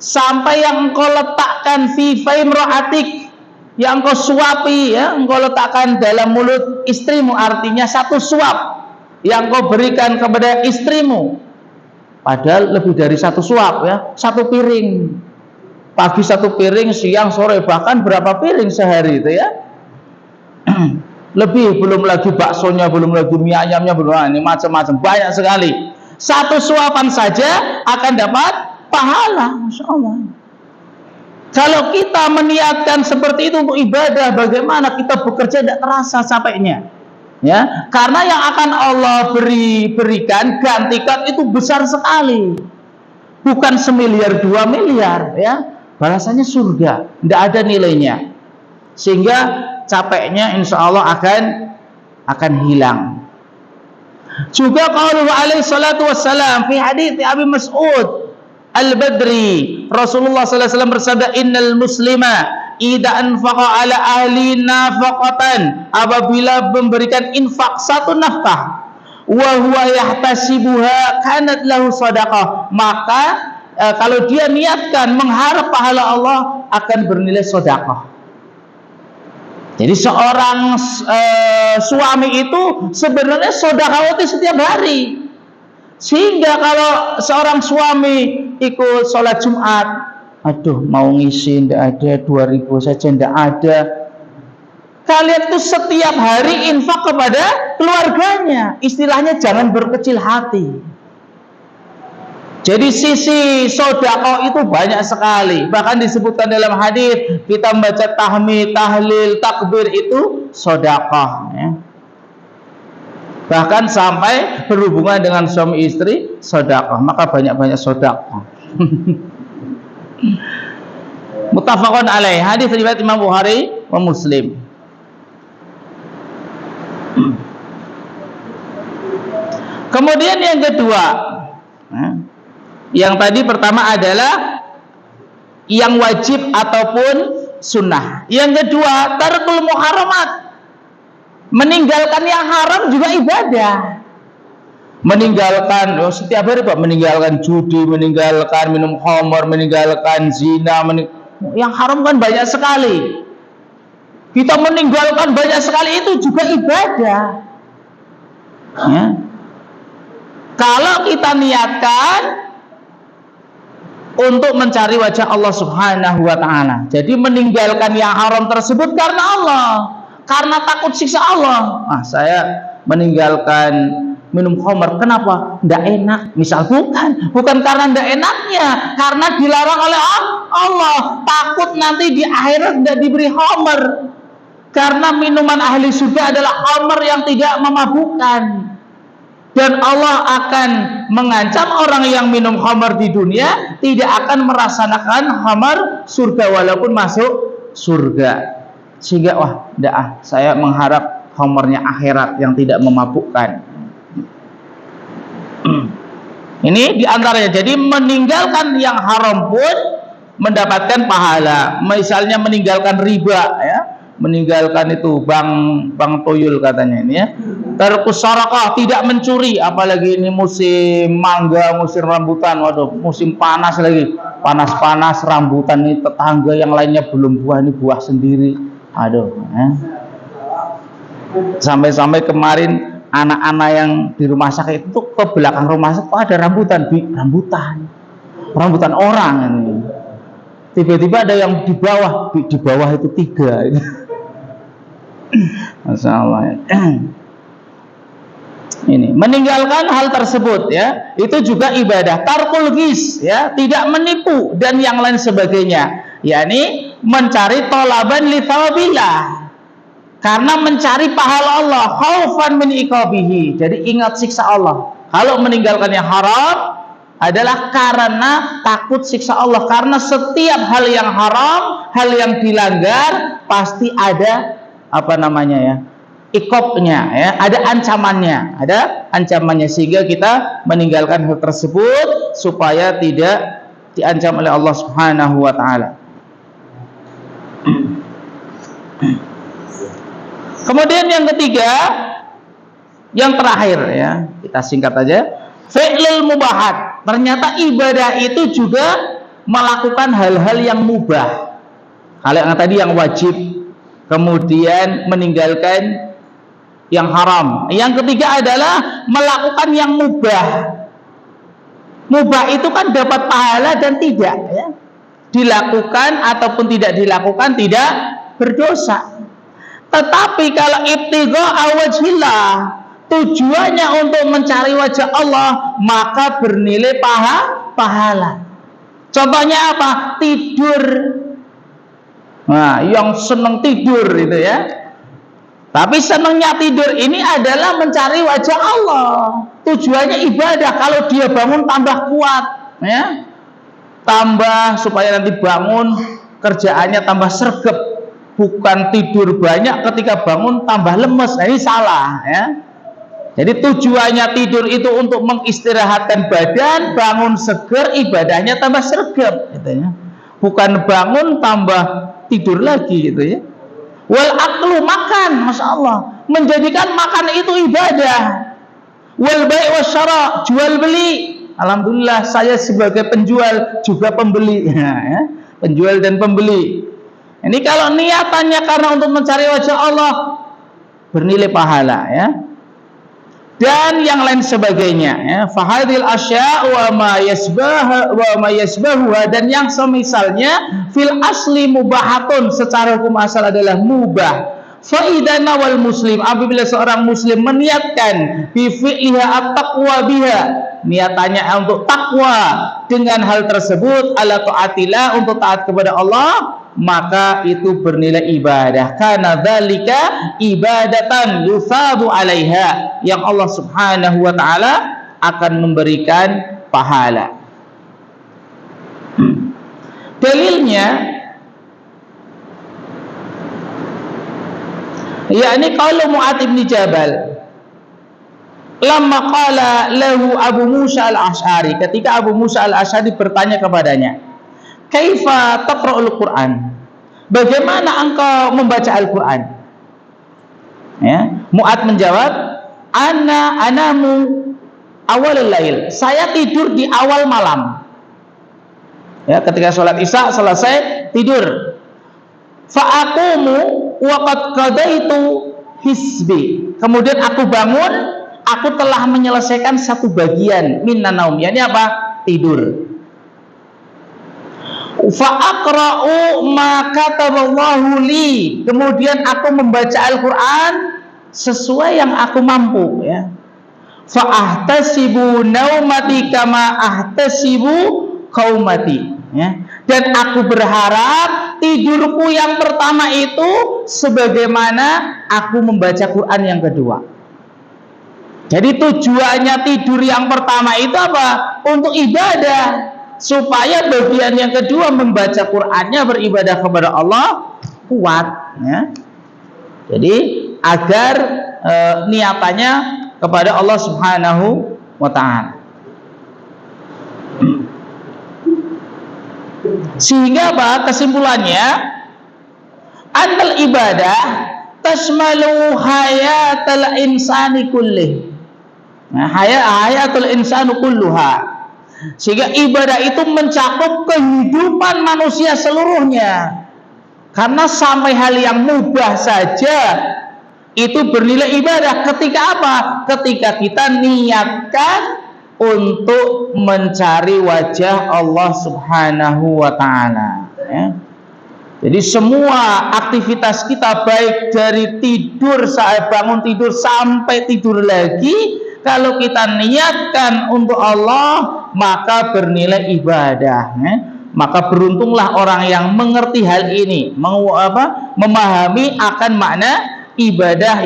sampai yang engkau letakkan fi faimra'atik, yang engkau suapi, ya, engkau letakkan dalam mulut istrimu, artinya 1 suap yang engkau berikan kepada istrimu. Padahal lebih dari satu suap ya, satu piring. Pagi satu piring, siang, sore, bahkan berapa piring sehari itu ya. Lebih, belum lagi baksonya, belum lagi mie ayamnya, belum ini macam-macam, banyak sekali. Satu suapan saja akan dapat pahala, Masya Allah. Kalau kita meniatkan seperti itu untuk ibadah, bagaimana kita bekerja tidak terasa capeknya? Ya, karena yang akan Allah berikan, gantikan itu besar sekali, bukan 1 miliar 2 miliar, ya, balasannya surga, tidak ada nilainya, sehingga capeknya insya Allah akan hilang. Juga qauluhu alaihi salatu wassalam fi hadits Abi Mas'ud Al-Badri, Rasulullah sallallahu alaihi wasallam bersabda, innal muslima idza anfaqa ala ahli nafaqatan, apabila memberikan infak satu nafkah, wa huwa yahtasibuha kanat lahu shadaqah, maka kalau dia niatkan mengharap pahala Allah akan bernilai sedekah. Jadi seorang suami itu sebenarnya sedekah setiap hari, sehingga kalau seorang suami ikut sholat Jumat, aduh mau ngisi ndak ada, 2000 saja ndak ada. Kalian tuh setiap hari infak kepada keluarganya. Istilahnya jangan berkecil hati. Jadi sisi sedekah itu banyak sekali. Bahkan disebutkan dalam hadis, kita membaca tahmid, tahlil, takbir itu sedekah ya. Bahkan sampai berhubungan dengan suami istri sedekah, maka banyak-banyak sedekah. Muttafaqun alaih, hadis riwayat Imam Bukhari wa Muslim. Kemudian yang kedua, yang tadi pertama adalah yang wajib ataupun sunnah. Yang kedua, tarkul muharramat, meninggalkan yang haram juga ibadah. Meninggalkan setiap hari Pak, meninggalkan judi, meninggalkan minum khamar, meninggalkan zina, yang haram kan banyak sekali. Kita meninggalkan banyak sekali, itu juga ibadah ya. Kalau kita niatkan untuk mencari wajah Allah Subhanahu wa ta'ala, jadi meninggalkan yang haram tersebut karena Allah, karena takut siksa Allah. Saya meninggalkan minum khamar, kenapa? Tidak enak, misal, bukan karena tidak enaknya, karena dilarang oleh Allah, takut nanti di akhirat tidak diberi khamar, karena minuman ahli surga adalah khamar yang tidak memabukkan, dan Allah akan mengancam orang yang minum khamar di dunia tidak akan merasakan khamar surga walaupun masuk surga. Sehingga saya mengharap khamarnya akhirat yang tidak memabukkan. Ini diantaranya. Jadi meninggalkan yang haram pun mendapatkan pahala. Misalnya meninggalkan riba ya, meninggalkan itu bang toyul katanya ini ya. Tarkus sarakah, tidak mencuri, apalagi ini musim mangga, musim rambutan, waduh musim panas lagi, panas-panas rambutan ini, tetangga yang lainnya belum buah, ini buah sendiri, aduh ya. Sampai-sampai kemarin anak-anak yang di rumah sakit itu ke belakang rumah sakit, kok ada rambutan orang ini. Tiba-tiba ada yang di bawah itu 3. Masya Allah ya. Ini meninggalkan hal tersebut ya, itu juga ibadah. Tarkul ghis ya, tidak menipu dan yang lain sebagainya, yakni mencari thalaban li thawabillah, karena mencari pahala Allah, khaufan min iqabihi, jadi ingat siksa Allah. Kalau meninggalkan yang haram adalah karena takut siksa Allah, karena setiap hal yang haram, hal yang dilanggar pasti ada iqabnya ya, ada ancamannya, sehingga kita meninggalkan hal tersebut supaya tidak diancam oleh Allah Subhanahu wa ta'ala. Kemudian yang ketiga, yang terakhir ya, kita singkat aja, fi'lul mubahat. Ternyata ibadah itu juga melakukan hal-hal yang mubah. Hal yang tadi yang wajib, kemudian meninggalkan yang haram. Yang ketiga adalah melakukan yang mubah. Mubah itu kan dapat pahala dan tidak, ya. Dilakukan ataupun tidak dilakukan tidak berdosa. Tetapi kalau ibtigha'a wajhillah, tujuannya untuk mencari wajah Allah, maka bernilai pahala. Contohnya apa? Tidur. Nah, yang senang tidur itu ya. Tapi senangnya tidur ini adalah mencari wajah Allah. Tujuannya ibadah. Kalau dia bangun tambah kuat, ya. Tambah supaya nanti bangun kerjaannya tambah sregep. Bukan tidur banyak ketika bangun tambah lemes. Nah, ini salah, ya. Jadi tujuannya tidur itu untuk mengistirahatkan badan, bangun seger, ibadahnya tambah sregep, gitu ya. Bukan bangun tambah tidur lagi, gitu ya. Wal aklu, makan, masya Allah, menjadikan makan itu ibadah. Wal bai' wasyara, jual beli. Alhamdulillah saya sebagai penjual juga pembeli, ya. Penjual dan pembeli. Ini kalau niatannya karena untuk mencari wajah Allah, bernilai pahala, ya. Dan yang lain sebagainya, ya. Fahadil asya wa ma yasbahuha, dan yang semisalnya fil asli mubahatun, secara hukum asal adalah mubah. Fa idza nawal muslim, apabila seorang muslim meniatkan bi fi'liha at-taqwa biha, niatannya untuk takwa dengan hal tersebut, ala taatillah, untuk taat kepada Allah, maka itu bernilai ibadah. Karena dzalika ibadatan yusabu 'alaiha, yang Allah Subhanahu wa taala akan memberikan pahala. Dalilnya yakni qaul Mu'adz bin Jabal lamma qala lahu Abu Musa al-Asy'ari, ketika Abu Musa al-Asy'ari bertanya kepadanya, kaifa taqra'ul Qur'an, bagaimana engkau membaca Al-Qur'an? Ya, Mu'adz menjawab, anamu awalul lail, saya tidur di awal malam. Ya, ketika sholat Isya selesai tidur. Fa aqumu wa qad qadaitu hisbi, kemudian aku bangun, aku telah menyelesaikan satu bagian minan naum, yakni apa? Tidur. Fa aqra'u ma kataballahu li, kemudian aku membaca Al-Qur'an sesuai yang aku mampu, ya. Fa ahtasibu naumati kama ahtasibu qaumati, ya. Dan aku berharap tidurku yang pertama itu sebagaimana aku membaca Quran yang kedua. Jadi tujuannya tidur yang pertama itu apa? Untuk ibadah, supaya bagian yang kedua membaca Qur'annya, beribadah kepada Allah kuat, ya. Jadi agar niatannya kepada Allah Subhanahu wa ta'ala. Sehingga apa? Kesimpulannya, anal ibadah tasmalu hayatal insani kullih. Nah, hayatul insanu kulluha. Sehingga ibadah itu mencakup kehidupan manusia seluruhnya. Karena sampai hal yang mubah saja itu bernilai ibadah. Ketika apa? Ketika kita niatkan untuk mencari wajah Allah Subhanahu wa ta'ala, ya. Jadi semua aktivitas kita, baik dari tidur, saat bangun tidur sampai tidur lagi, kalau kita niatkan untuk Allah, maka bernilai ibadah, ya. Maka beruntunglah orang yang mengerti hal ini, memahami akan makna ibadah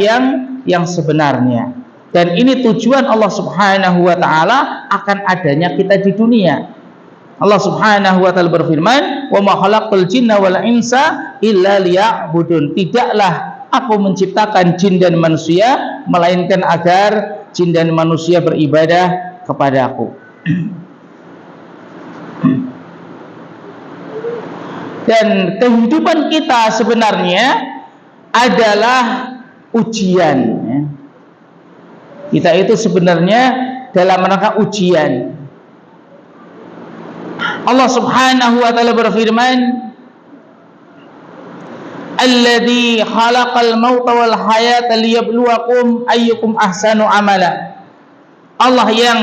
yang sebenarnya. Dan ini tujuan Allah Subhanahu wa ta'ala akan adanya kita di dunia. Allah Subhanahu wa ta'ala berfirman, wa ma khalaqtul jinna wal insa illa liya'budun, tidaklah aku menciptakan jin dan manusia melainkan agar jin dan manusia beribadah kepadaku. Dan kehidupan kita sebenarnya adalah ujian, ya. Kita itu sebenarnya dalam rangka ujian. Allah Subhanahu wa ta'ala berfirman, alladzi khalaqal mauta wal hayata liyabluwakum ayyukum ahsanu amala. Allah yang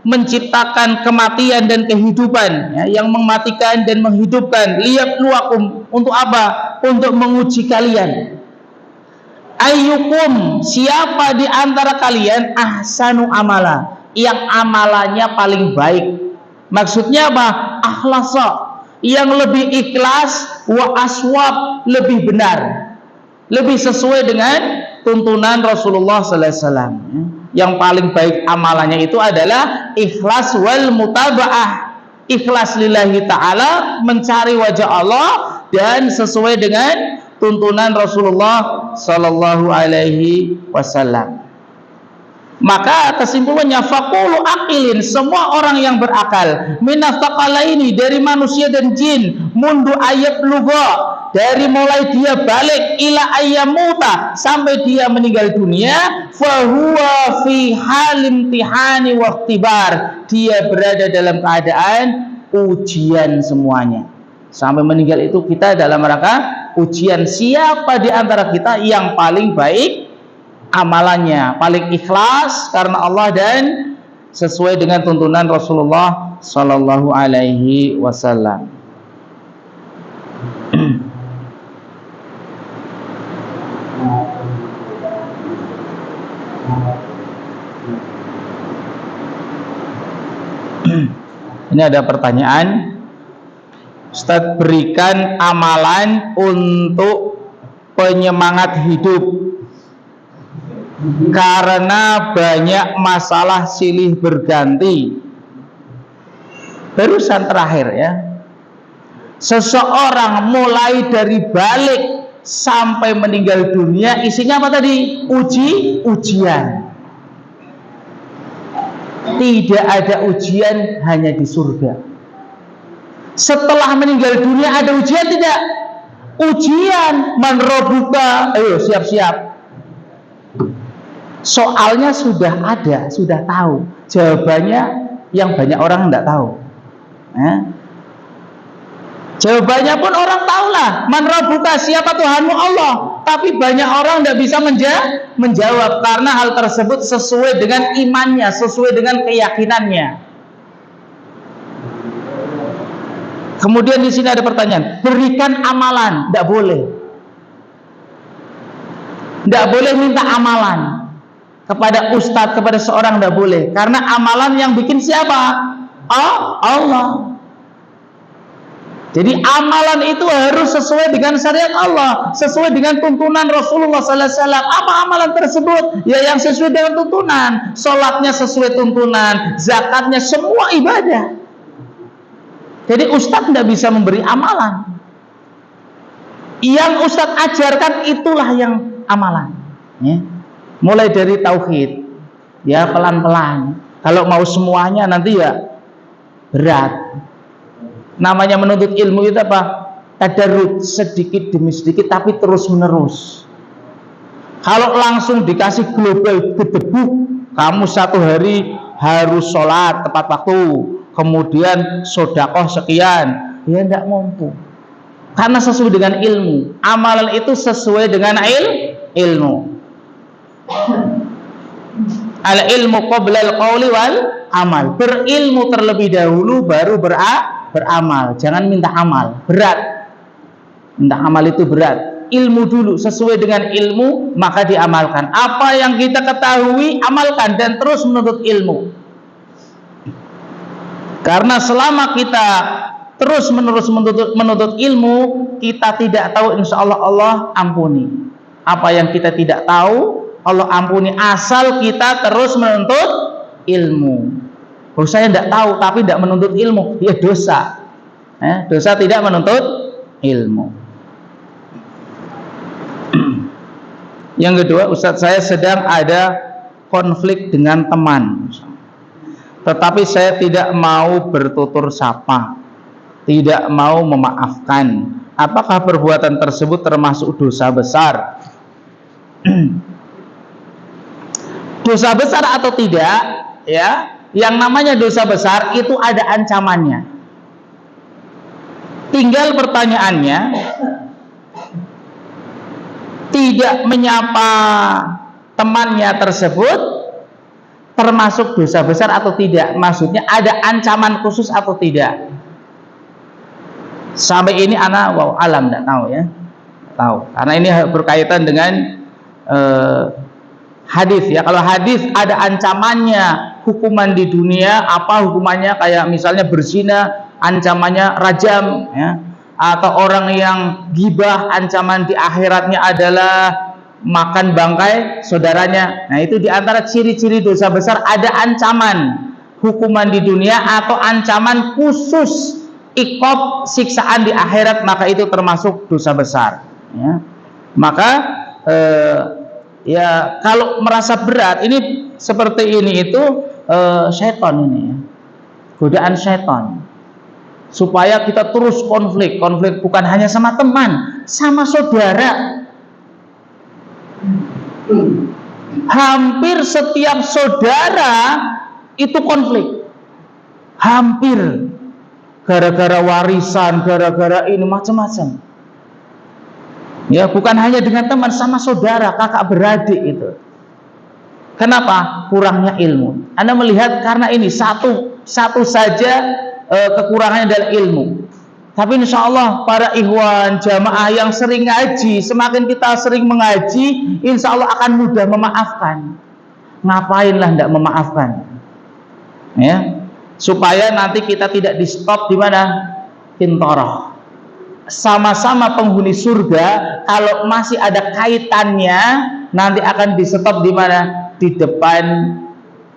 menciptakan kematian dan kehidupan, ya, yang mematikan dan menghidupkan. Liyabluwakum, untuk apa? Untuk menguji kalian. Ayyukum, siapa di antara kalian ahsanu amala, yang amalannya paling baik. Maksudnya apa? Akhlasa, yang lebih ikhlas, wa aswab, lebih benar, lebih sesuai dengan tuntunan Rasulullah sallallahu alaihi wasallam. Yang paling baik amalannya itu adalah ikhlas wal mutabaah, ikhlas lillahi ta'ala, mencari wajah Allah dan sesuai dengan tuntunan Rasulullah sallallahu alaihi wasallam. Maka kesimpulannya, faqulu aqilin, semua orang yang berakal, minastaqalaini, dari manusia dan jin, mundu ayat lugha, dari mulai dia balik, ila ayyamuta, sampai dia meninggal dunia, fahuwa fi halimtihani waqtibar, dia berada dalam keadaan ujian semuanya. Sampai meninggal itu kita dalam rangka ujian. Siapa di antara kita yang paling baik amalannya, paling ikhlas karena Allah dan sesuai dengan tuntunan Rasulullah sallallahu alaihi wasallam. Ini ada pertanyaan, Ustaz, berikan amalan untuk penyemangat hidup karena banyak masalah silih berganti. Barusan terakhir ya, seseorang mulai dari balik sampai meninggal dunia isinya apa tadi? Ujian. Tidak ada ujian hanya di surga. Setelah meninggal dunia ada ujian tidak? Ujian, man rabbuka, ayo siap-siap. Soalnya sudah ada, sudah tahu. Jawabannya yang banyak orang tidak tahu. Jawabannya pun orang tahulah, man rabbuka, siapa Tuhanmu? Allah. Tapi banyak orang tidak bisa menjawab karena hal tersebut sesuai dengan imannya, sesuai dengan keyakinannya. Kemudian di sini ada pertanyaan, berikan amalan, tidak boleh. Tidak boleh minta amalan kepada ustadz, kepada seorang, tidak boleh. Karena amalan yang bikin siapa? Allah. Jadi amalan itu harus sesuai dengan syariat Allah, sesuai dengan tuntunan Rasulullah sallallahu alaihi wasallam. Apa amalan tersebut? Ya yang sesuai dengan tuntunan. Salatnya sesuai tuntunan, zakatnya, semua ibadah. Jadi ustadz tidak bisa memberi amalan. Yang ustadz ajarkan itulah yang amalan. Ya. Mulai dari tauhid, ya pelan-pelan. Kalau mau semuanya nanti ya berat. Namanya menuntut ilmu itu apa? Tadarruj, sedikit demi sedikit tapi terus menerus. Kalau langsung dikasih global gedebuk, kamu satu hari harus sholat tepat waktu, kemudian sedekah sekian, ya tidak mampu. Karena sesuai dengan ilmu. Amalan itu sesuai dengan ilmu. Al ilmu qabla al qawli wal amal. Berilmu terlebih dahulu baru beramal. Jangan minta amal, berat. Minta amal itu berat. Ilmu dulu, sesuai dengan ilmu maka diamalkan. Apa yang kita ketahui amalkan dan terus menuntut ilmu. Karena selama kita terus menerus menuntut ilmu, kita tidak tahu, insya Allah Allah ampuni. Apa yang kita tidak tahu Allah ampuni, asal kita terus menuntut ilmu. Oh, saya tidak tahu tapi tidak menuntut ilmu, ya dosa. Dosa tidak menuntut ilmu. Yang kedua, Ustadz, saya sedang ada konflik dengan teman, tetapi saya tidak mau bertutur sapa, tidak mau memaafkan. Apakah perbuatan tersebut termasuk dosa besar? Dosa besar atau tidak, ya? Yang namanya dosa besar itu ada ancamannya. Tinggal pertanyaannya, tidak menyapa temannya tersebut termasuk dosa besar atau tidak? Maksudnya ada ancaman khusus atau tidak? Sampai ini anak alam tidak tahu ya, tahu karena ini berkaitan dengan hadis ya. Kalau hadis ada ancamannya hukuman di dunia, apa hukumannya? Kayak misalnya berzina, ancamannya rajam ya, atau orang yang gibah, ancaman di akhiratnya adalah makan bangkai saudaranya. Nah, itu diantara ciri-ciri dosa besar, ada ancaman hukuman di dunia atau ancaman khusus iqab siksaan di akhirat, maka itu termasuk dosa besar ya. Maka ya kalau merasa berat ini seperti ini itu syaitan ini ya, godaan syaitan supaya kita terus konflik bukan hanya sama teman, sama saudara. Hampir setiap saudara itu konflik, hampir gara-gara warisan, gara-gara ini macam-macam ya, bukan hanya dengan teman, sama saudara, kakak beradik itu. Kenapa? Kurangnya ilmu. Anda melihat karena ini satu saja kekurangannya adalah ilmu. Tapi insya Allah para ikhwan jamaah yang sering ngaji, semakin kita sering mengaji, insya Allah akan mudah memaafkan. Ngapainlah tidak memaafkan? Ya, supaya nanti kita tidak di stop di mana? Kintorah. Sama-sama penghuni surga, kalau masih ada kaitannya, nanti akan di stop di mana? Di depan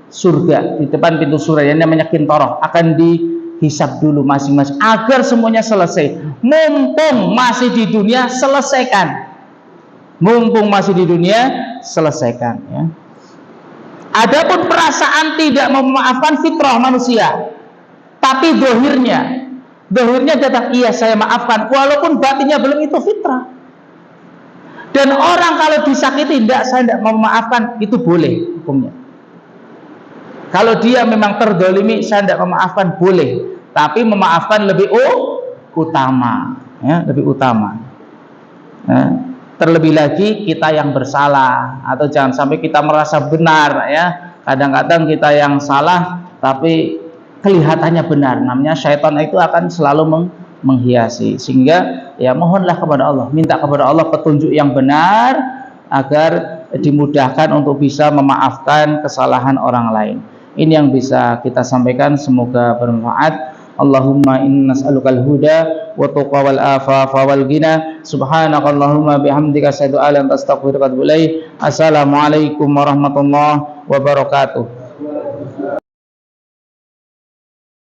surga, di depan pintu surga yang namanya kintorah, akan dihisab dulu masing-masing agar semuanya selesai. Mumpung masih di dunia, selesaikan. Mumpung masih di dunia, selesaikan ya. Adapun perasaan tidak memaafkan fitrah manusia, tapi dohirnya datang, iya saya maafkan, walaupun batinnya belum, itu fitrah. Dan orang kalau disakiti, tidak, saya tidak mau memaafkan, itu boleh hukumnya. Kalau dia memang terdolimi, saya tidak memaafkan, boleh. Tapi memaafkan lebih utama ya, lebih utama ya. Terlebih lagi kita yang bersalah, atau jangan sampai kita merasa benar ya. Kadang-kadang kita yang salah tapi kelihatannya benar. Namanya syaitan itu akan selalu menghiasi. Sehingga ya mohonlah kepada Allah, minta kepada Allah petunjuk yang benar agar dimudahkan untuk bisa memaafkan kesalahan orang lain. Ini yang bisa kita sampaikan, semoga bermanfaat. Allahumma inna nas'alukal huda wa tuqa wal afafa wal ghina. Subhanakallahumma bihamdika asyhadu an la ilaha illa anta astaghfiruka wa atubu ilaik. Assalamualaikum warahmatullahi wabarakatuh.